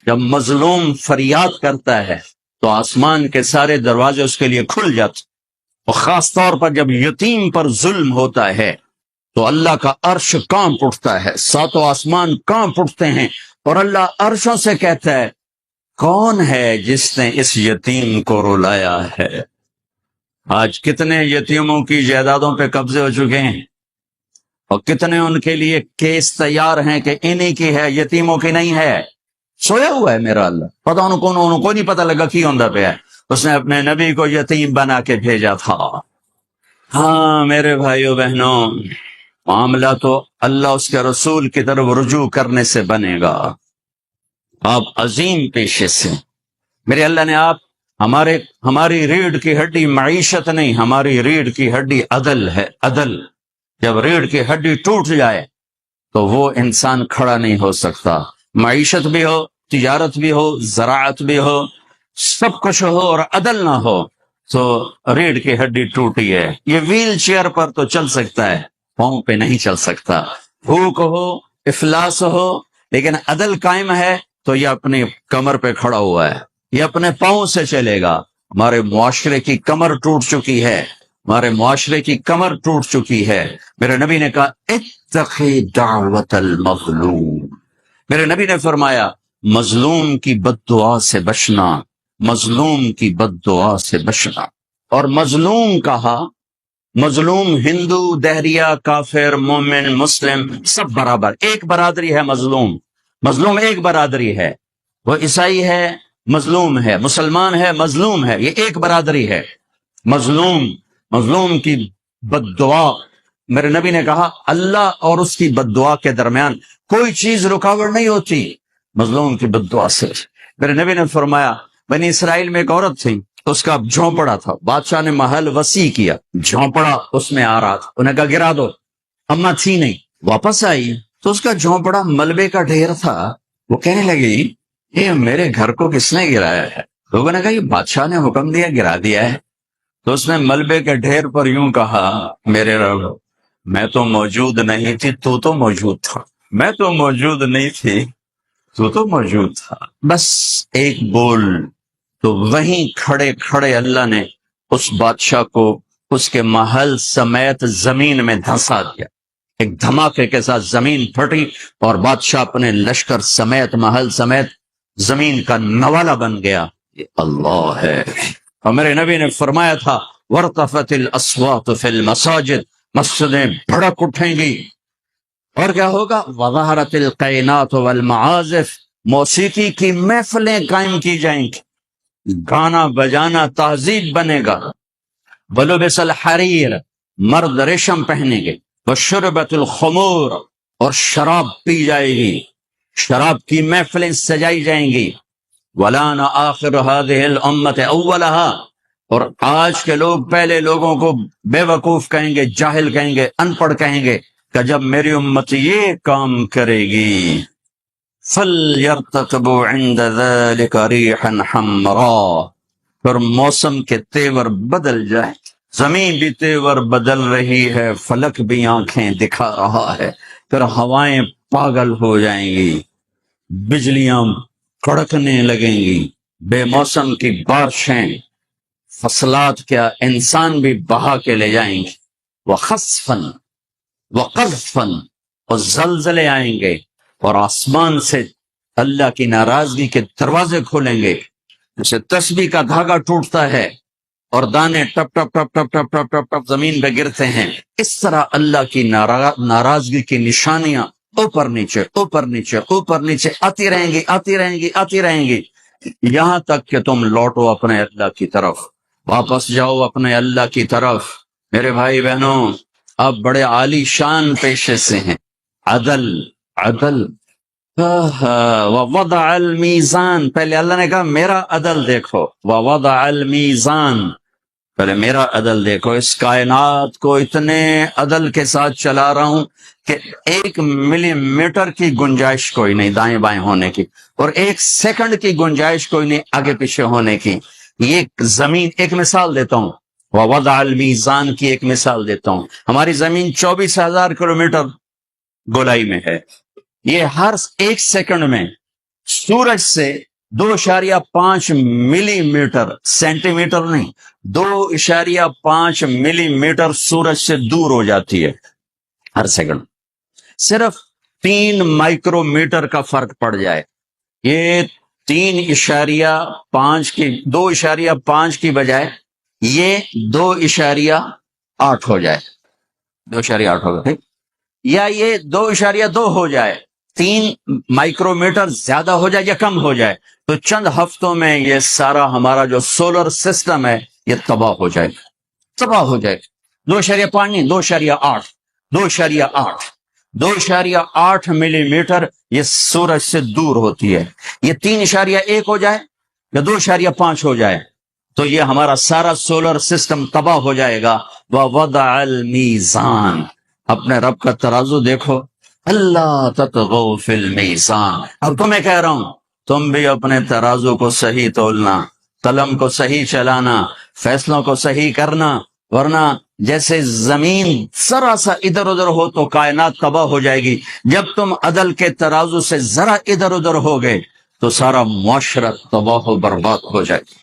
جب مظلوم فریاد کرتا ہے تو آسمان کے سارے دروازے اس کے لیے کھل جاتے، اور خاص طور پر جب یتیم پر ظلم ہوتا ہے تو اللہ کا عرش کانپ اٹھتا ہے، ساتوں آسمان کانپ اٹھتے ہیں، اور اللہ عرشوں سے کہتا ہے کون ہے جس نے اس یتیم کو رلایا ہے؟ آج کتنے یتیموں کی جائیدادوں پہ قبضے ہو چکے ہیں، اور کتنے ان کے لیے کیس تیار ہیں کہ انہی کی ہے، یتیموں کی نہیں ہے۔ سویا ہوا ہے میرا اللہ، پتہ انہوں کو نہیں پتہ لگا کی ہوندا پہ ہے، اس نے اپنے نبی کو یتیم بنا کے بھیجا تھا۔ ہاں میرے بھائیو بہنوں، معاملہ تو اللہ اس کے رسول کی طرف رجوع کرنے سے بنے گا۔ آپ عظیم پیشے سے، میرے اللہ نے آپ ہماری ریڑھ کی ہڈی معیشت نہیں، ہماری ریڑھ کی ہڈی عدل ہے، عدل۔ جب ریڑھ کی ہڈی ٹوٹ جائے تو وہ انسان کھڑا نہیں ہو سکتا، معیشت بھی ہو، تجارت بھی ہو، زراعت بھی ہو، سب کچھ ہو اور عدل نہ ہو تو ریڑھ کی ہڈی ٹوٹی ہے۔ یہ ویل چیئر پر تو چل سکتا ہے، پاؤں پہ نہیں چل سکتا، بھوک ہو، افلاس ہو، لیکن عدل قائم ہے تو یہ اپنی کمر پہ کھڑا ہوا ہے، یہ اپنے پاؤں سے چلے گا۔ ہمارے معاشرے کی کمر ٹوٹ چکی ہے، ہمارے معاشرے کی کمر ٹوٹ چکی ہے۔ میرے نبی نے کہا اتقی دعوت المظلوم، میرے نبی نے فرمایا مظلوم کی بد دعا سے بچنا، مظلوم کی بد دعا سے بچنا۔ اور مظلوم کہا، مظلوم ہندو، دہریہ، کافر، مومن، مسلم سب برابر، ایک برادری ہے۔ مظلوم مظلوم ایک برادری ہے، وہ عیسائی ہے مظلوم ہے، مسلمان ہے مظلوم ہے، یہ ایک برادری ہے۔ مظلوم کی بد دعا، میرے نبی نے کہا اللہ اور اس کی بد دعا کے درمیان کوئی چیز رکاوٹ نہیں ہوتی مظلوم کی بد دعا سے۔ میرے نبی نے فرمایا بنی اسرائیل میں ایک عورت تھی، اس کا جھونپڑا تھا، بادشاہ نے محل وسیع کیا، جھونپڑا اس میں آ رہا تھا، انہیں کہا گرا دو، اما تھی نہیں، واپس آئی تو اس کا جھونپڑا ملبے کا ڈھیر تھا۔ وہ کہنے لگی یہ میرے گھر کو کس نے گرایا ہے؟ لوگوں نے کہا یہ بادشاہ نے حکم دیا گرا دیا ہے۔ تو اس نے ملبے کے ڈھیر پر یوں کہا میرے رب میں تو موجود نہیں تھی، تو موجود تھا، میں تو موجود نہیں تھی، تو موجود تھا، بس ایک بول۔ تو وہیں کھڑے کھڑے اللہ نے اس بادشاہ کو اس کے محل سمیت زمین میں دھنسا دیا، ایک دھماکے کے ساتھ زمین پھٹی اور بادشاہ اپنے لشکر سمیت محل سمیت زمین کا نوالا بن گیا۔ یہ اللہ ہے۔ اور میرے نبی نے فرمایا تھا وَارْتَفَتِ الْأَصْوَاتُ فِي الْمَسَاجِدِ، مسجدیں بھڑک اٹھیں گی، اور کیا ہوگا وَظَهَرَتِ الْقَيْنَاتُ وَالْمَعَازِفِ، موسیقی کی محفلیں قائم کی جائیں گی، گانا بجانا تہذیب بنے گا۔ وَلُبِسَ الْحَرِيرُ، مرد ریشم پہنیں گے، وَشُرِبَتِ الْخُمُورُ، اور شراب پی جائے گی، شراب کی محفلیں سجائی جائیں گی۔ وَلَانَ آخِرُ هَذِهِ الْأُمَّةِ أَوَّلَهَا، اور آج کے لوگ پہلے لوگوں کو بے وقوف کہیں گے، جاہل کہیں گے، ان پڑھ کہیں گے کہ جب میری امت یہ کام کرے گی فَلْيَرْتَقِبُوا عِنْدَ ذَلِكَ رِيحًا حَمْرَاءَ، پھر موسم کے تیور بدل جائیں، زمین بھی تیور بدل رہی ہے، فلک بھی آنکھیں دکھا رہا ہے، پھر ہوائیں پاگل ہو جائیں گی، بجلیاں کڑکنے لگیں گی، بے موسم کی بارشیں، فصلات کیا انسان بھی بہا کے لے جائیں گے، وَخَسْفًا وَقَذْفًا، اور زلزلے آئیں گے، اور آسمان سے اللہ کی ناراضگی کے دروازے کھولیں گے، جیسے تسبیح کا دھاگا ٹوٹتا ہے اور دانے ٹپ ٹپ ٹپ ٹپ ٹپ ٹپ ٹپ ٹپ زمین پہ گرتے ہیں، اس طرح اللہ کی ناراضگی کی نشانیاں اوپر نیچے اوپر نیچے اوپر نیچے آتی رہیں گی، آتی رہیں گی، آتی رہیں گی، یہاں تک کہ تم لوٹو اپنے اللہ کی طرف، واپس جاؤ اپنے اللہ کی طرف۔ میرے بھائی بہنوں، آپ بڑے عالی شان پیشے سے ہیں، عدل عدل۔ وَوَضَعَ الْمِيزَانَ، پہلے اللہ نے کہا میرا عدل دیکھو، وَوَضَعَ الْمِيزَانَ، پہلے میرا عدل دیکھو، اس کائنات کو اتنے عدل کے ساتھ چلا رہا ہوں کہ 1 ملی میٹر کی گنجائش کوئی نہیں دائیں بائیں ہونے کی، اور 1 سیکنڈ کی گنجائش کوئی نہیں آگے پیچھے ہونے کی۔ یہ زمین، ایک مثال دیتا ہوں، وَوَضَعَ الْمِيزَانَ کی ایک مثال دیتا ہوں، ہماری زمین 24,000 کلومیٹر گولائی میں ہے، یہ ہر 1 سیکنڈ میں سورج سے 2.5 ملی میٹر، سینٹی میٹر نہیں، 2.5 ملی میٹر سورج سے دور ہو جاتی ہے ہر سیکنڈ. صرف 3 مائکرو میٹر کا فرق پڑ جائے، یہ 3.5 کی 2.5 کی بجائے یہ 2.8 ہو جائے، 2.8 ہوگا، ٹھیک، یا یہ 2.2 ہو جائے، 3 مائکرو میٹر زیادہ ہو جائے یا کم ہو جائے، تو چند ہفتوں میں یہ سارا ہمارا جو سولر سسٹم ہے یہ تباہ ہو جائے، تباہ ہو جائے. 2.5 نہیں، 2.8، 2.8، 2.8 ملی میٹر یہ سورج سے دور ہوتی ہے. یہ 3.1 ہو جائے یا 2.5 ہو جائے تو یہ ہمارا سارا سولر سسٹم تباہ ہو جائے گا. وَوَضَعَ الْمِيزَانَ، اپنے رب کا ترازو دیکھو، اللہ تطغوا فی المیزان. اب تمہیں کہہ رہا ہوں تم بھی اپنے ترازو کو صحیح تولنا، قلم کو صحیح چلانا، فیصلوں کو صحیح کرنا، ورنہ جیسے زمین ذرا سا ادھر ادھر ہو تو کائنات تباہ ہو جائے گی. جب تم عدل کے ترازو سے ذرا ادھر ادھر ہو گئے تو سارا معاشرہ تباہ و برباد ہو جائے گی.